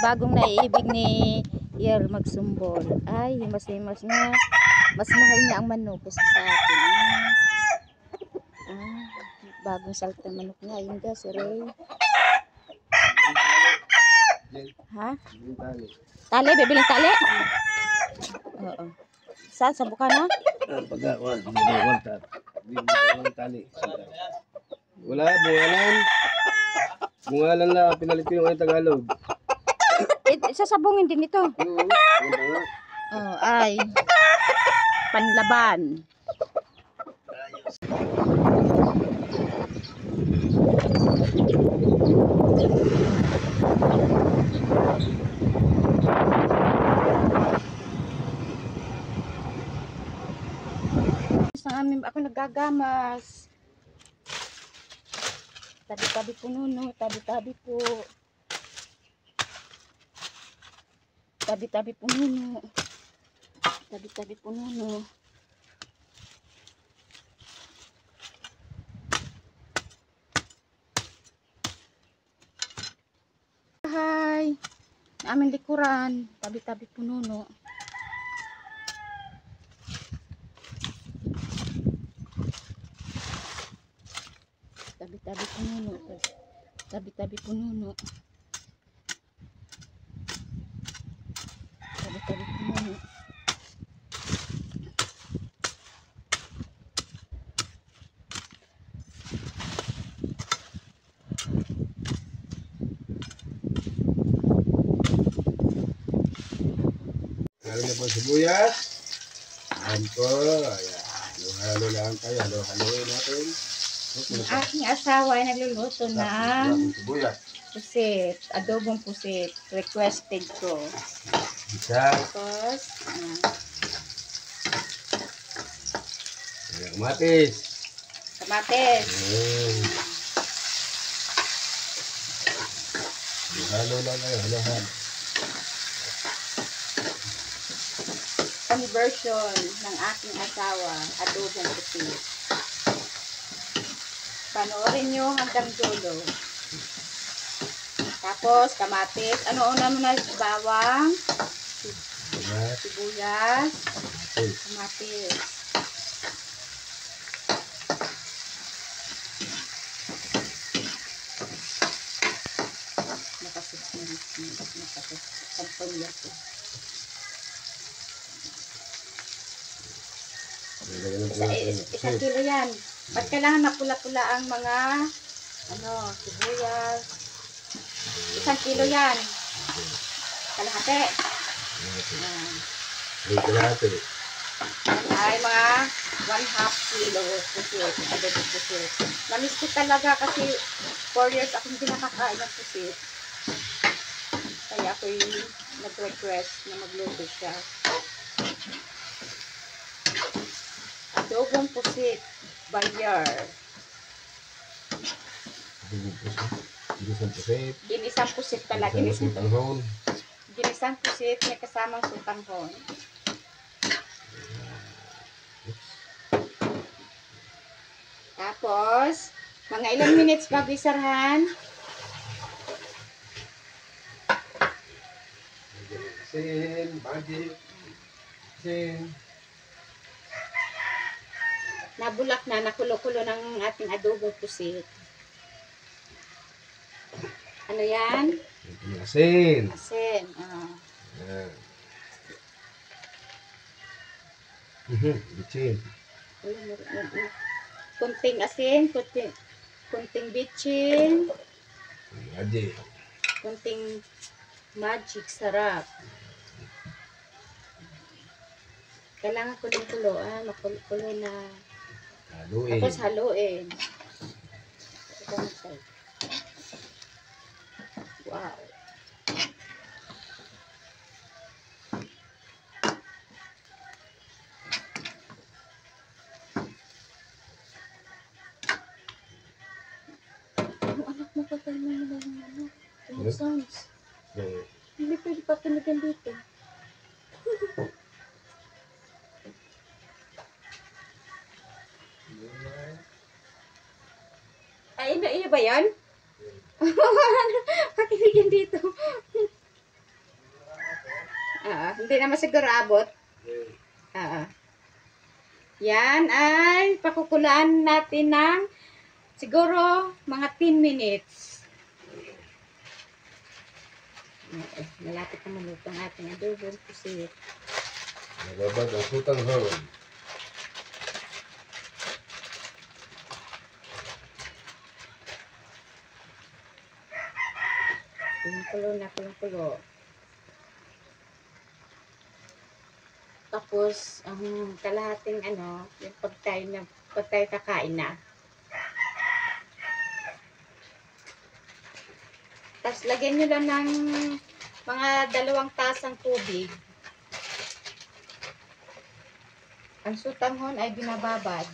bagong naiibig ni Yer magsumbol. Ay, himas-himas nga. Mas mahal niya ang manok kaysa sa akin. Bagong salta manok nga. Yun ka, si Ray. Ha? Tali, bibiling tali? Oo. Saan? Sa bukana? Pagkawan tali. Wala, bungalan. Bungalan lang, pinalit ko yung ay Tagalog. Sasabungin din ito. Oh, ay. Panlaban. Sa amin, ako naggagamas. Tabi-tabi po nuno, tabi-tabi po. Tabi-tabi po nuno. Tabi-tabi po nuno. Hi. Aming likuran, tabi-tabi po nuno. Tabi-tabi po nuno. Tabi-tabi po nuno. Tabi-tabi po nuno. Meron na po sibuyas. Ayan po. Ayan. Halo-halo lang tayo. Halo-haloin natin. Ang aking asawa ay nagluluto ng Sibuyas. pusit, adobong pusit, requested ko. Isa. Tapos, Ayan, kamatis. kamatis. Ayan. Halo lang tayo. Halo-halo. Conversion ng aking asawa, adobong pusit. Panoorin nyo hanggang dulo. Tapos, kamatis. Ano una mo na? Bawang, sibuyas, kamatis. Nakasampolya ko. Isang kilo yan. Ba't kailangan na pula-pula ang mga sibuyas? Isang kilo yan. Kalahati. Kalahati. Ay mga 1/2 kilo pusit. Adobo pusit. Namiss ko talaga kasi 4 years akong hindi nakakain ng pusit. Kaya ako'y nag-request na magluto siya. Adobong pusit. Bayar. Ginisang pusit. Ginisang pusit pala. Ginisang tanghon. Ginisang pusit may kasamang sutanghon. Tapos, mga ilang minutes bago isarhan. Sin, magic. Sin. Nabulak na, nakulo-kulo ng ating adobong pusit. Ano yan? Asin. Asin. Bitchin. Kunting asin, kunting bitchin, Magic. kunting magic, sarap. Kailangan kulong-kulo, makulo na. Haluin. Tapos haluin. Wow. Ang anak mo pa tayo ng sounds. Hindi pwede pa tunigan dito. Ay, iya ba yan? Pakinig yan dito. Hindi naman siguro abot. Ah, yan ay pakukulaan natin ng siguro mga 10 minutes. Malapit na maluto ang ating adobong pusit. Nababad ang sutang hon. Kulong-kulo. Tapos, ang kalahating yung pag tayo kakain na. Tapos, lagyan nyo lang ng mga 2 tasang tubig. Ang sutanghon ay binababad.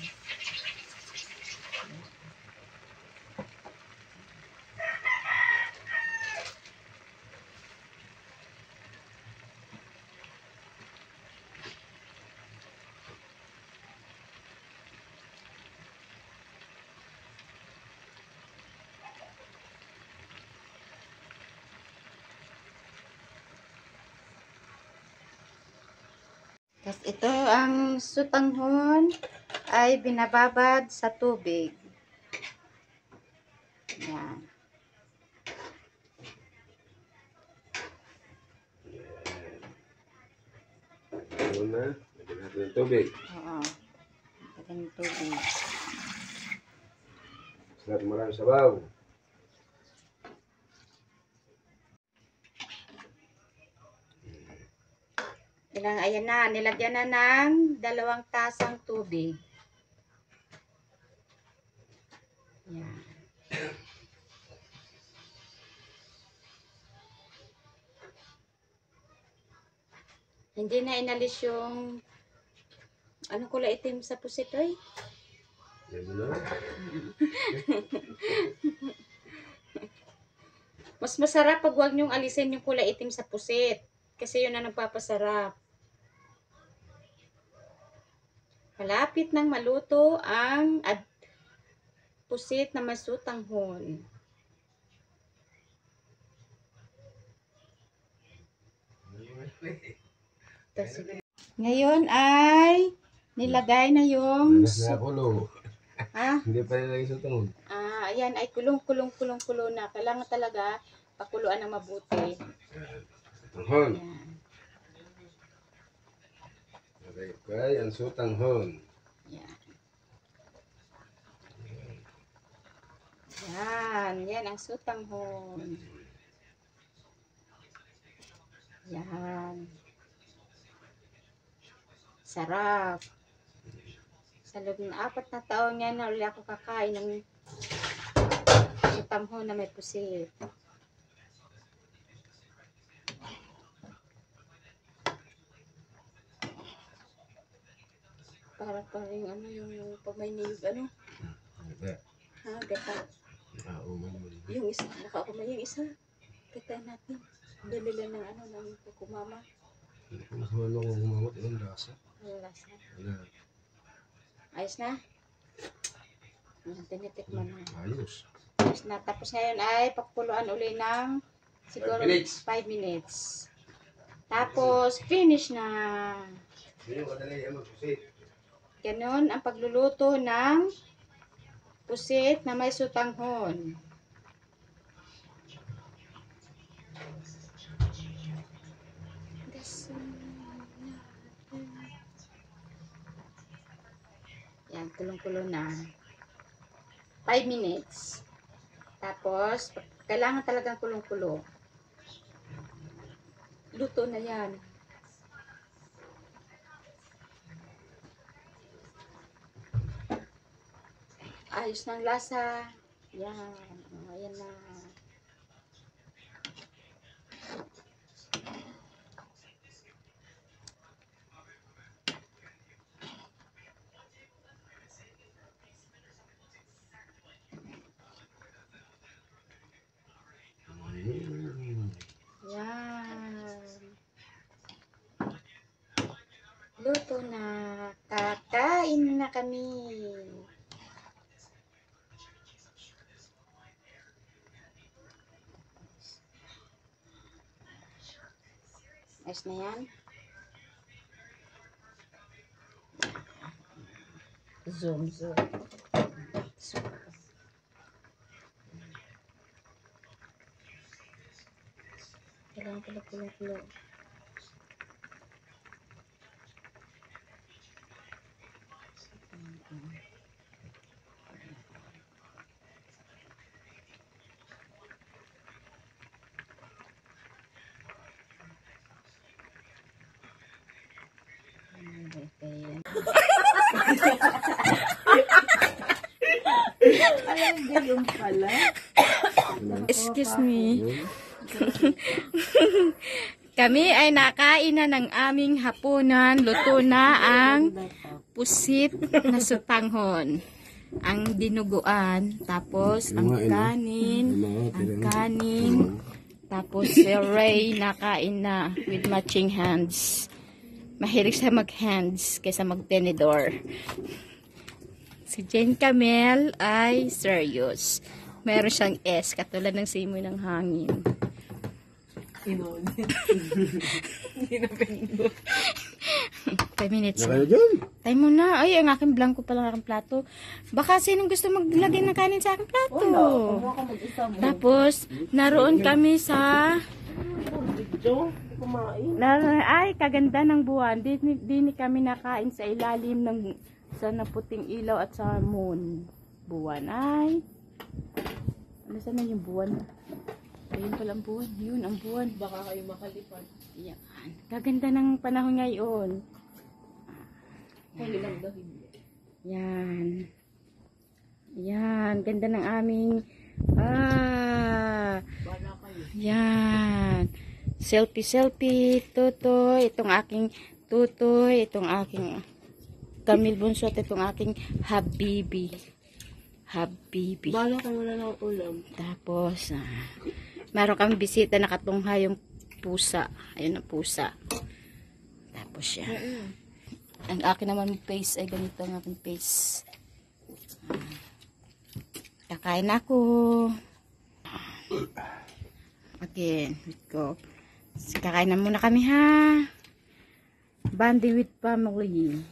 Tapos ito ang sutanghon ay binababad sa tubig. Yan. Una, lagyan natin ng tubig. Oo. Lagyan ng tubig. Sarap marami sabaw. Ayan na, nilagyan na ng 2 tasang tubig. Yan. Hindi na inalis yung anong kulay itim sa pusit, oy? Yan na. Mas masarap pag huwag nyong alisin yung kulay itim sa pusit. Kasi yun ang nagpapasarap. Malapit nang maluto ang pusit na may sutanghon. Ngayon ay nilagay na yung Manas na kulo. Hindi pa nilagay sutang hon. ayan ay kulong na. Kailangan talaga pakuluan na mabuti. Sutang hon. Ayan. Okay, ang sutang hon. Yan. Yan ang sutanghon. Yan. Sarap. Sa loob ng 4 na taon yan na ulit ako kakain ng sutanghon na may pusit. Para pa rin yung pag may niyog gata. Yung isa, nakakumay yung isa. Kita natin. Dali lang ng kumama. Mas malo kung kumamot ng lasa. Lasa. Ayos na? Tinitikman na. Ayos. Ayos na. Tapos ngayon ay pakuluan uli ng siguro 5 minutes. Tapos finish na. Ganun ang pagluluto ng pusit na may sutanghon. Yan, kulong-kulo na. 5 minutes. Tapos, kailangan talagang kulong-kulo. Luto na yan. Ayos ng lasa. Yan. Ayan na. Yan. Luto na. Kakain na kami. Ayos na yan. Zoom. Kailangan pala pulang-pulang. Excuse me. Kami ay nakain na ng aming hapunan. Luto na ang pusit na sutanghon. Ang dinuguan. Tapos ang kanin. Tapos si Ray nakain na with matching hands. Mahilig siya mag-hands kaysa mag-tenedor. Si Jane Camel ay serious. Meron siyang S, katulad ng simoy ng hangin. Hindi na pendo. 5 minutes. Time mo na. Ay, ang aking blanco pa lang aking plato. Baka sinong gusto maglagay ng kanin sa aking plato? Tapos, naroon kami sa... Ay, kaganda ng buwan. Di kami nakain sa ilalim ng sa naputing ilaw at sa moon. Buwan ay ano sana yung buwan? Ayun pala ang buwan. Yun ang buwan. Baka kayo makalipad. Yan. Kaganda ng panahon ngayon. Yan. Yan. Ganda ng aming yan. Selfie. Tutoy. Itong aking tutoy. Itong aking Camille Bunso at itong aking Habibi. Bala kayo wala ng ulam. Tapos, meron kami bisita nakatungha yung pusa. Ayun ang pusa. Tapos yan. Ang akin naman face ay ganito ang aking face. Kakain ako. Again, let's go. Kakain na muna kami ha. Bandi with family.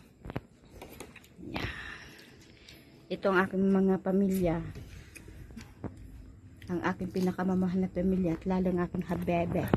Ito ang aking mga pamilya. Ang aking pinakamamahal na pamilya at lalo ang aking habebe.